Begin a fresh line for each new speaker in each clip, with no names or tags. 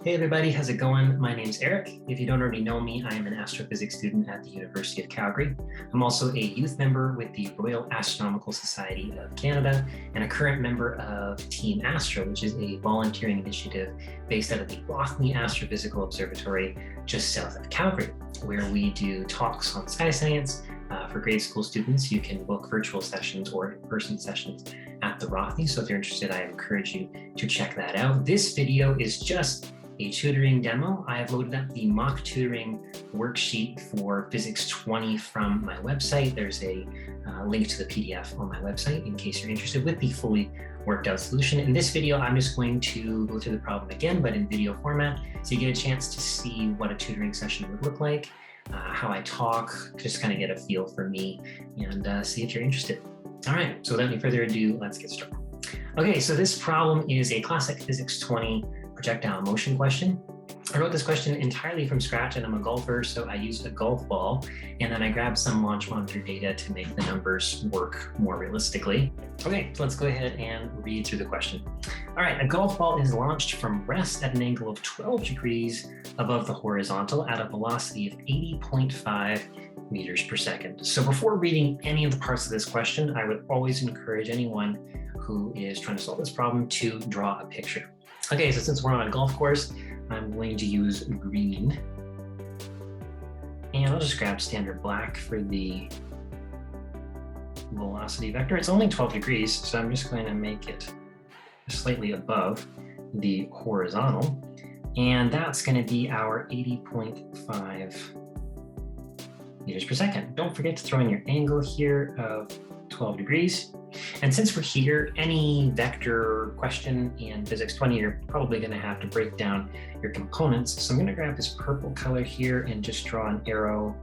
Hey everybody, how's it going? My name's Eric. If you don't already know me, I am an astrophysics student at the University of Calgary. I'm also a youth member with the Royal Astronomical Society of Canada and a current member of Team Astro, which is a volunteering initiative based out of the Rothney Astrophysical Observatory just south of Calgary, where we do talks on sky science for grade school students. You can book virtual sessions or in-person sessions at the Rothney. So if you're interested, I encourage you to check that out. This video is just a tutoring demo. I have loaded up the mock tutoring worksheet for Physics 20 from my website. There's a link to the PDF on my website in case you're interested with the fully worked out solution. In this video, I'm just going to go through the problem again, but in video format, so you get a chance to see what a tutoring session would look like, how I talk, just kind of get a feel for me and see if you're interested. All right, so without any further ado, let's get started. Okay, so this problem is a classic Physics 20 projectile motion question. I wrote this question entirely from scratch, and I'm a golfer, so I used a golf ball, and then I grabbed some launch monitor data to make the numbers work more realistically. Okay, so let's go ahead and read through the question. All right, a golf ball is launched from rest at an angle of 12 degrees above the horizontal at a velocity of 80.5 meters per second. So before reading any of the parts of this question, I would always encourage anyone who is trying to solve this problem to draw a picture. Okay, so since we're on a golf course, I'm going to use green. And I'll just grab standard black for the velocity vector. It's only 12 degrees, so I'm just going to make it slightly above the horizontal. And that's going to be our 80.5 meters per second. Don't forget to throw in your angle here of 12 degrees. And since we're here, any vector question in Physics 20, you're probably going to have to break down your components. So I'm going to grab this purple color here and just draw an arrow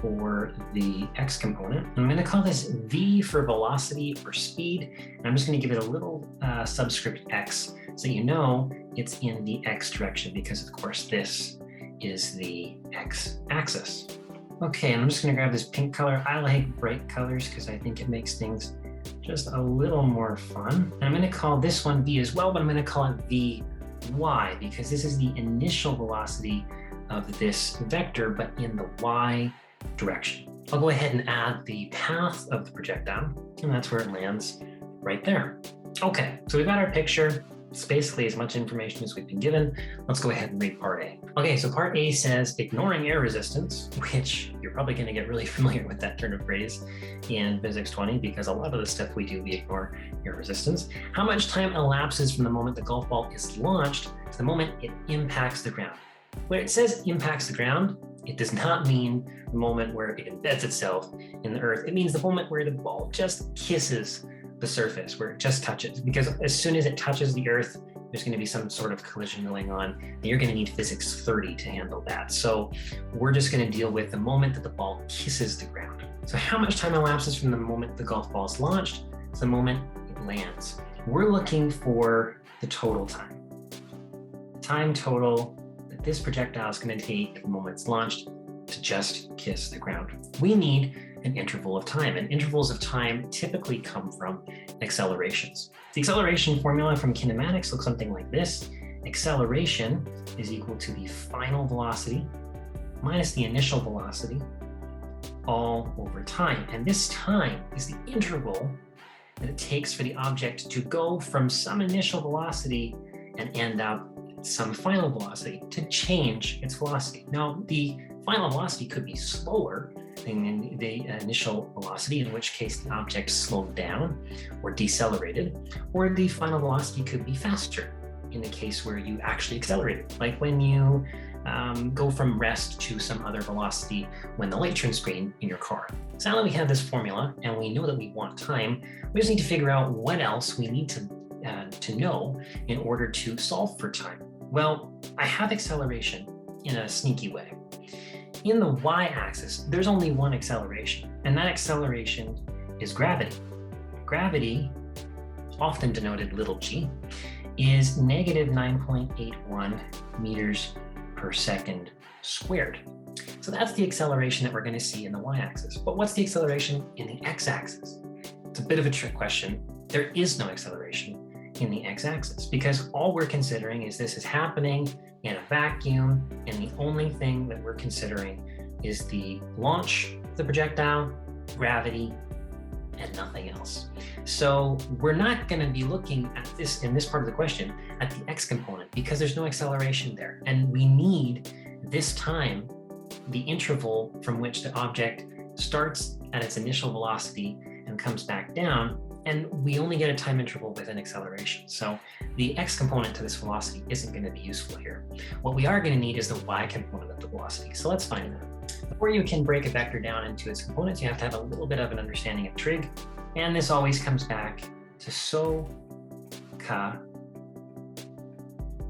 for the x component. I'm going to call this v for velocity or speed. And I'm just going to give it a little subscript x so you know it's in the x direction, because of course this is the x axis. Okay, and I'm just going to grab this pink color. I like bright colors because I think it makes things just a little more fun. And I'm going to call this one v as well, but I'm going to call it vy because this is the initial velocity of this vector, but in the y direction. I'll go ahead and add the path of the projectile, and that's where it lands right there. Okay, so we've got our picture. It's basically as much information as we've been given. Let's go ahead and read part A. Okay, so part A says, ignoring air resistance, which you're probably going to get really familiar with that turn of phrase in Physics 20, because a lot of the stuff we do, we ignore air resistance. How much time elapses from the moment the golf ball is launched to the moment it impacts the ground? Where it says impacts the ground, it does not mean the moment where it embeds itself in the earth. It means the moment where the ball just kisses the surface, where it just touches, because as soon as it touches the earth, there's going to be some sort of collision going on, and you're going to need physics 30 to handle that. So we're just going to deal with the moment that the ball kisses the ground. So how much time elapses from the moment the golf ball is launched to the moment it lands? We're looking for the total time. The time total that this projectile is going to take the moment it's launched to just kiss the ground. We need an interval of time, and intervals of time typically come from accelerations. The acceleration formula from kinematics looks something like this. Acceleration is equal to the final velocity minus the initial velocity all over time. And this time is the interval that it takes for the object to go from some initial velocity and end up at some final velocity, to change its velocity. Now, the final velocity could be slower than the initial velocity, in which case the object slowed down or decelerated, or the final velocity could be faster in the case where you actually accelerated, like when you go from rest to some other velocity when the light turns green in your car. So now that we have this formula and we know that we want time, we just need to figure out what else we need to know in order to solve for time. Well, I have acceleration in a sneaky way. In the y-axis, there's only one acceleration, and that acceleration is gravity. Gravity, often denoted little g, is negative 9.81 meters per second squared. So that's the acceleration that we're going to see in the y-axis. But what's the acceleration in the x-axis? It's a bit of a trick question. There is no acceleration in the x-axis, because all we're considering is this is happening in a vacuum, and the only thing that we're considering is the launch of the projectile, gravity, and nothing else. So we're not going to be looking at this in this part of the question at the x component because there's no acceleration there. And we need this time, the interval from which the object starts at its initial velocity and comes back down. And we only get a time interval with an acceleration. So the x component to this velocity isn't going to be useful here. What we are going to need is the y component of the velocity. So let's find that. Before you can break a vector down into its components, you have to have a little bit of an understanding of trig. And this always comes back to SO, ka,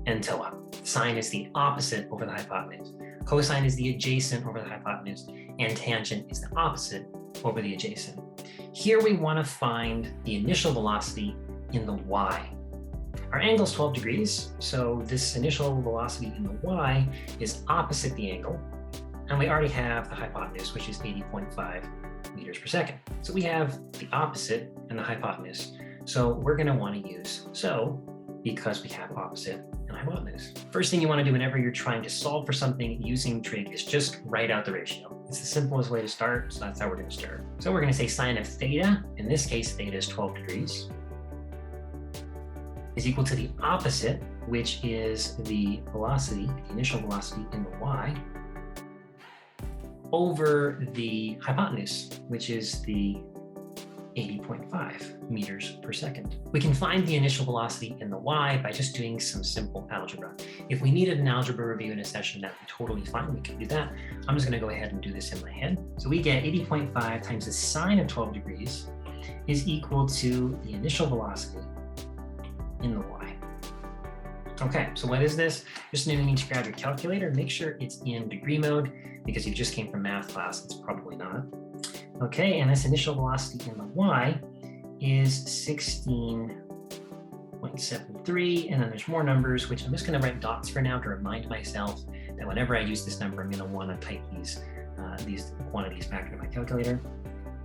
and TOA. Sine is the opposite over the hypotenuse. Cosine is the adjacent over the hypotenuse. And tangent is the opposite over the adjacent. Here we want to find the initial velocity in the y. Our angle is 12 degrees, so this initial velocity in the y is opposite the angle. And we already have the hypotenuse, which is 80.5 meters per second. So we have the opposite and the hypotenuse. So we're going to want to use SO because we have opposite and hypotenuse. First thing you want to do whenever you're trying to solve for something using trig is just write out the ratio. It's the simplest way to start, so that's how we're going to start. So we're going to say sine of theta, in this case theta is 12 degrees, is equal to the opposite, which is the velocity, the initial velocity in the y, over the hypotenuse, which is the 80.5 meters per second. We can find the initial velocity in the y by just doing some simple algebra. If we needed an algebra review in a session, that would be totally fine. We can do that. I'm just going to go ahead and do this in my head. So we get 80.5 times the sine of 12 degrees is equal to the initial velocity in the y. Okay, so what is this? Just need to grab your calculator, make sure it's in degree mode, because you just came from math class, it's probably not. Okay, and this initial velocity in the y is 16.73, and then there's more numbers, which I'm just going to write dots for now to remind myself that whenever I use this number, I'm going to want to type these quantities back into my calculator,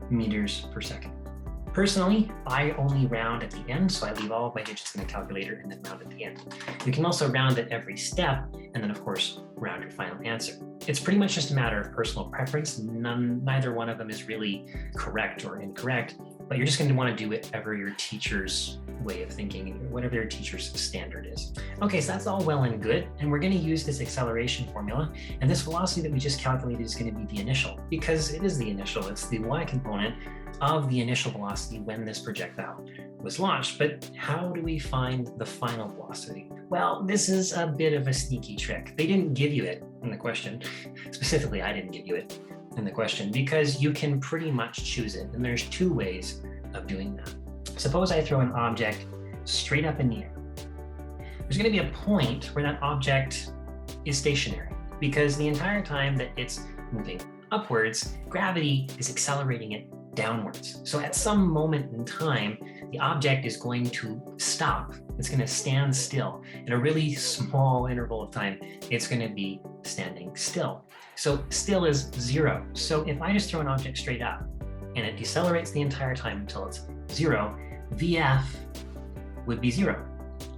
meters per second. Personally, I only round at the end, so I leave all of my digits in the calculator and then round at the end. You can also round at every step, and then of course, round your final answer. It's pretty much just a matter of personal preference. Neither one of them is really correct or incorrect, but you're just going to want to do whatever your teacher's way of thinking, whatever your teacher's standard is. Okay, so that's all well and good, and we're going to use this acceleration formula, and this velocity that we just calculated is going to be the initial, because it is the initial, it's the y component of the initial velocity when this projectile was launched. But how do we find the final velocity? Well, this is a bit of a sneaky trick. They didn't give you it in the question. Specifically, I didn't give you it in the question because you can pretty much choose it. And there's two ways of doing that. Suppose I throw an object straight up in the air. There's going to be a point where that object is stationary because the entire time that it's moving upwards, gravity is accelerating it downwards. So at some moment in time, the object is going to stop. It's going to stand still. In a really small interval of time, it's going to be standing still. So still is 0. So if I just throw an object straight up and it decelerates the entire time until it's 0, VF would be 0.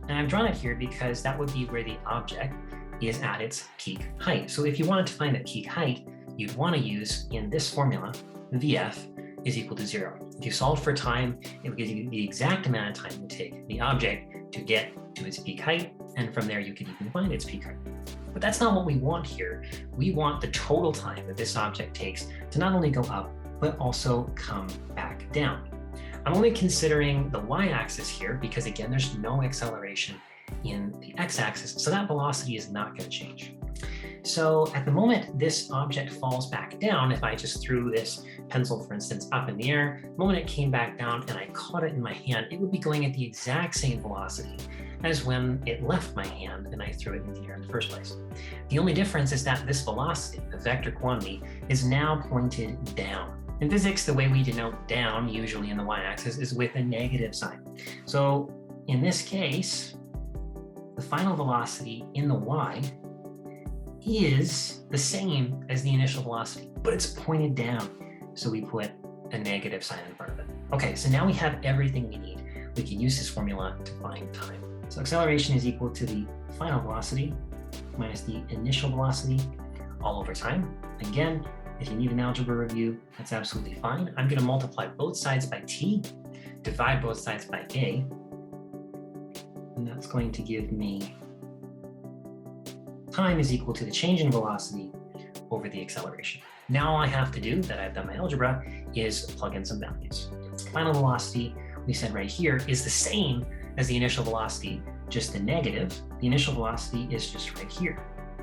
And I've drawn it here because that would be where the object is at its peak height. So if you wanted to find the peak height, you'd want to use in this formula, VF is equal to 0. If you solve for time, it will give you the exact amount of time it would take the object to get to its peak height, and from there you can even find its peak height. But that's not what we want here. We want the total time that this object takes to not only go up, but also come back down. I'm only considering the y-axis here because again, there's no acceleration in the x-axis, so that velocity is not going to change. So at the moment this object falls back down, if I just threw this pencil, for instance, up in the air, the moment it came back down and I caught it in my hand, it would be going at the exact same velocity as when it left my hand and I threw it in the air in the first place. The only difference is that this velocity, the vector quantity, is now pointed down. In physics, the way we denote down, usually in the y-axis, is with a negative sign. So in this case, the final velocity in the y is the same as the initial velocity, but it's pointed down. So we put a negative sign in front of it. Okay, so now we have everything we need. we can use this formula to find time. So acceleration is equal to the final velocity minus the initial velocity all over time. Again, if you need an algebra review, that's absolutely fine. I'm going to multiply both sides by t, divide both sides by a, and that's going to give me time is equal to the change in velocity over the acceleration. Now all I have to do, that I've done my algebra, is plug in some values. Final velocity, we said right here, is the same as the initial velocity, just the negative. The initial velocity is just right here.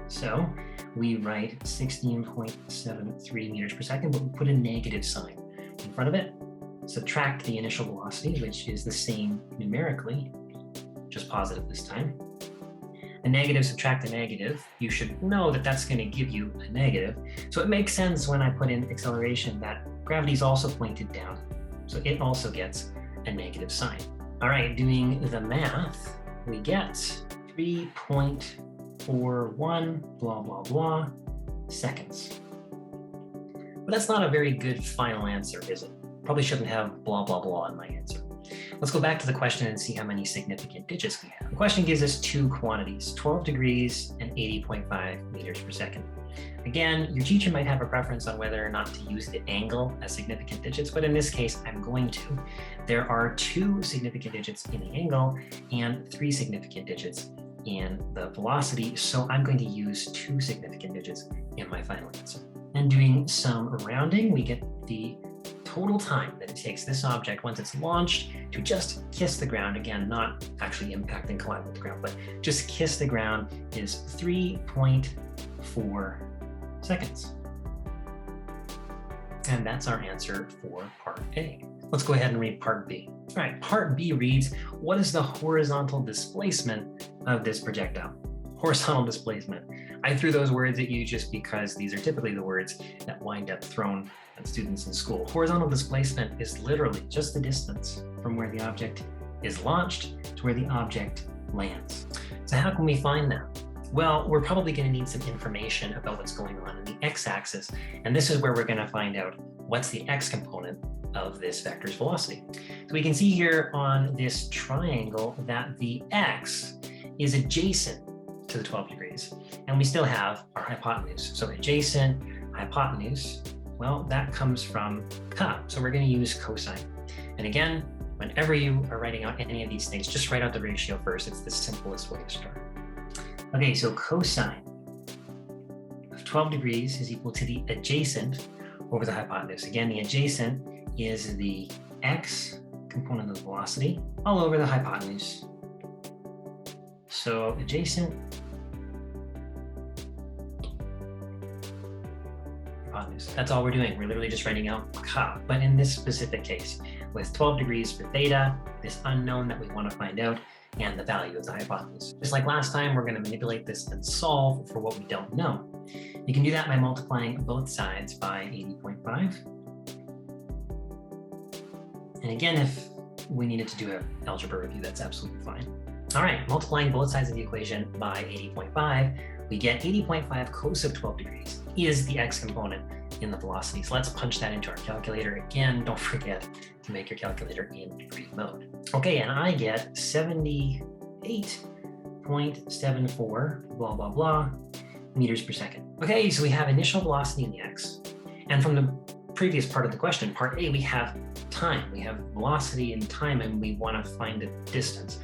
So we write 16.73 meters per second, but we put a negative sign in front of it. Subtract the initial velocity, which is the same numerically, just positive this time. A negative subtract a negative, you should know that that's going to give you a negative. So it makes sense when I put in acceleration that gravity is also pointed down. So it also gets a negative sign. All right, doing the math, we get 3.41 blah, blah, blah seconds. But that's not a very good final answer, is it? Probably shouldn't have blah, blah, blah in my answer. Let's go back to the question and see how many significant digits we have. The question gives us two quantities, 12 degrees and 80.5 meters per second. Again, your teacher might have a preference on whether or not to use the angle as significant digits, but in this case, I'm going to. There are 2 significant digits in the angle and 3 significant digits in the velocity, so I'm going to use 2 significant digits in my final answer. And doing some rounding, we get the total time that it takes this object once it's launched to just kiss the ground, again, not actually impact and collide with the ground, but just kiss the ground, is 3.4 seconds. And that's our answer for part A. Let's go ahead and read part B. All right, part B reads, what is the horizontal displacement of this projectile? Horizontal displacement. I threw those words at you just because these are typically the words that wind up thrown at students in school. Horizontal displacement is literally just the distance from where the object is launched to where the object lands. So how can we find that? Well, we're probably going to need some information about what's going on in the x-axis, and this is where we're going to find out what's the x component of this vector's velocity. So we can see here on this triangle that the x is adjacent to the 12 degrees, and we still have our hypotenuse. So adjacent, hypotenuse, well, that comes from cos, so we're going to use cosine. And again, whenever you are writing out any of these things, just write out the ratio first. It's the simplest way to start. Okay, so cosine of 12 degrees is equal to the adjacent over the hypotenuse. Again, the adjacent is the x component of the velocity all over the hypotenuse. So adjacent hypotenuse. That's all we're doing. We're literally just writing out cos. But in this specific case, with 12 degrees for theta, this unknown that we want to find out, and the value of the hypotenuse. Just like last time, we're going to manipulate this and solve for what we don't know. You can do that by multiplying both sides by 80.5. And again, if we needed to do an algebra review, that's absolutely fine. All right, multiplying both sides of the equation by 80.5, we get 80.5 cos of 12 degrees is the x component in the velocity. So let's punch that into our calculator. Again, don't forget to make your calculator in degree mode. Okay, and I get 78.74 blah, blah, blah meters per second. Okay, so we have initial velocity in the x. And from the previous part of the question, part A, we have time. We have velocity and time, and we want to find the distance.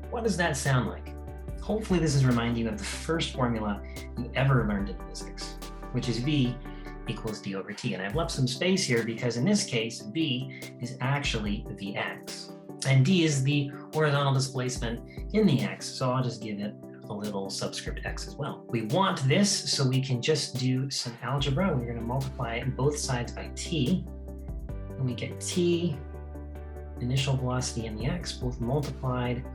What does that sound like? Hopefully this is reminding you of the first formula you ever learned in physics, which is V equals d over t. And I've left some space here because in this case, V is actually the x. And d is the horizontal displacement in the x, so I'll just give it a little subscript x as well. We want this, so we can just do some algebra. We're going to multiply both sides by t, and we get t, initial velocity in the x, both multiplied,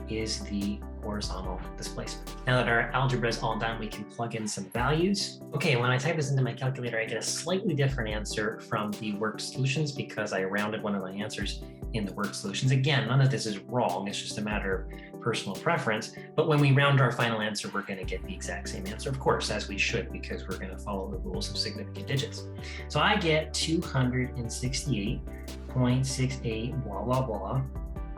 is the horizontal displacement. Now that our algebra is all done, we can plug in some values. Okay, when I type this into my calculator, I get a slightly different answer from the worked solutions because I rounded one of my answers in the worked solutions. Again, none of this is wrong, it's just a matter of personal preference. But when we round our final answer, we're going to get the exact same answer, of course, as we should, because we're going to follow the rules of significant digits. So I get 268.68 blah, blah, blah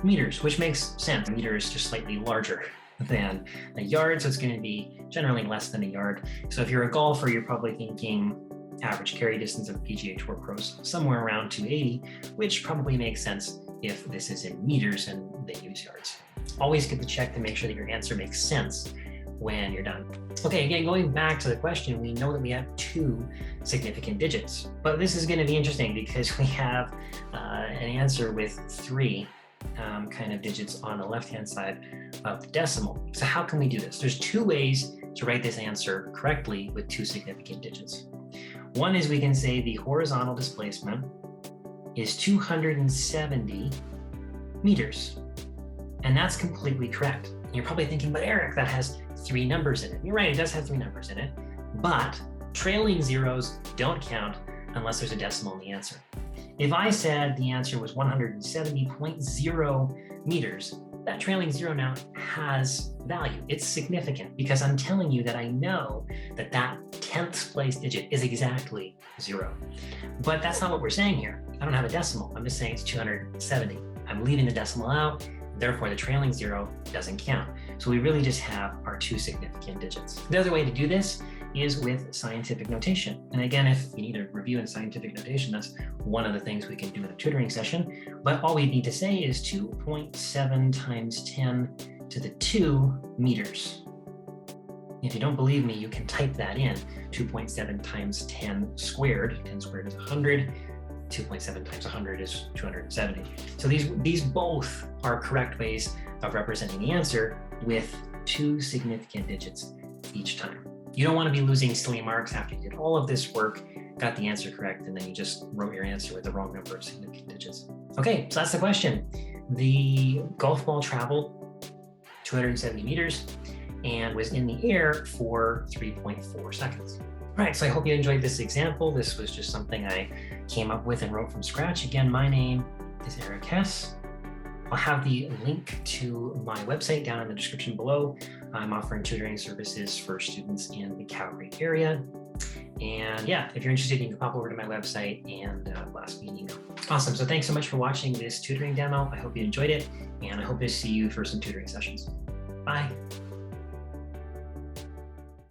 meters, which makes sense. A meter is just slightly larger than a yard, so it's going to be generally less than a yard. So if you're a golfer, you're probably thinking average carry distance of a PGA Tour Pro is somewhere around 280, which probably makes sense if this is in meters and they use yards. Always get the check to make sure that your answer makes sense when you're done. Okay, again, going back to the question, we know that we have 2 significant digits, but this is going to be interesting because we have an answer with 3 kind of digits on the left-hand side of the decimal. So how can we do this? There's 2 ways to write this answer correctly with 2 significant digits. One is we can say the horizontal displacement is 270 meters, and that's completely correct. And you're probably thinking, but Eric, that has 3 numbers in it. You're right, it does have 3 numbers in it, but trailing zeros don't count unless there's a decimal in the answer. If I said the answer was 170.0 meters, that trailing zero now has value. It's significant because I'm telling you that I know that that 10th place digit is exactly 0. But that's not what we're saying here. I don't have a decimal. I'm just saying it's 270. I'm leaving the decimal out. Therefore, the trailing zero doesn't count. So we really just have our 2 significant digits. The other way to do this is with scientific notation. And again, if you need a review in scientific notation, that's one of the things we can do in a tutoring session. But all we need to say is 2.7 times 10 to the 2 meters. If you don't believe me, you can type that in. 2.7 times 10 squared. 10 squared is 100. 2.7 times 100 is 270. So these both are correct ways of representing the answer with 2 significant digits each time. You don't want to be losing silly marks after you did all of this work, got the answer correct, and then you just wrote your answer with the wrong number of significant digits. Okay, so that's the question. The golf ball traveled 270 meters and was in the air for 3.4 seconds. All right, so I hope you enjoyed this example. This was just something I came up with and wrote from scratch. Again, my name is Eric Hess. I'll have the link to my website down in the description below. I'm offering tutoring services for students in the Calgary area. And yeah, if you're interested, you can pop over to my website and blast me an email. Awesome, so thanks so much for watching this tutoring demo. I hope you enjoyed it, and I hope to see you for some tutoring sessions. Bye.